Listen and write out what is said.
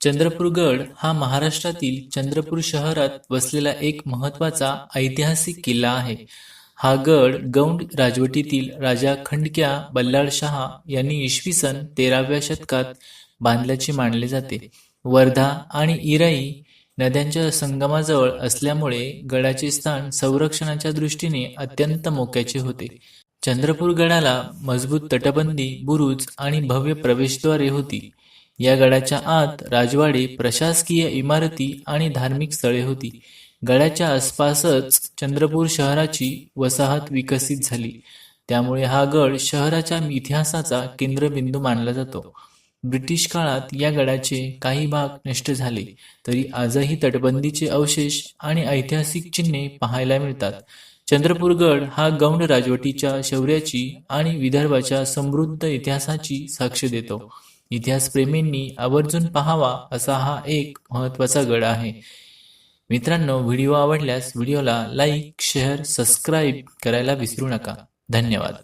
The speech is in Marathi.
चंद्रपूरगड हा महाराष्ट्रातील चंद्रपूर शहरात वसलेला एक महत्त्वाचा ऐतिहासिक किल्ला आहे. हा गड गौंड राजवटीतील राजा खंडक्या बल्लाळशाह यांनी इसवी सन 13व्या शतकात बांधल्याचे मानले जाते. वर्धा आणि इराई नद्यांच्या संगमाजवळ असल्यामुळे गडाचे स्थान संरक्षणाच्या दृष्टीने अत्यंत मोक्याचे होते. चंद्रपूर गडाला मजबूत तटबंदी, बुरुज आणि भव्य प्रवेशद्वारे होती. या गडाच्या आत राजवाडे, प्रशासकीय इमारती आणि धार्मिक स्थळे होती. गडाच्या आसपासच चंद्रपूर शहराची वसाहत विकसित झाली. त्यामुळे हा गड शहराच्या इतिहासाचा केंद्रबिंदू मानला जातो. ब्रिटिश काळात या गडाचे काही भाग नष्ट झाले, तरी आजही तटबंदीचे अवशेष आणि ऐतिहासिक चिन्हे पाहायला मिळतात. चंद्रपूरगड हा गौंड राजवटीच्या शौर्याची आणि विदर्भाच्या समृद्ध इतिहासाची साक्ष देतो. इतिहासप्रेमींनी आवर्जून पाहावा असा हा एक महत्त्वाचा गड आहे. मित्रांनो, व्हिडिओ आवडल्यास व्हिडिओला लाईक, शेअर, सबस्क्राईब करायला विसरू नका. धन्यवाद.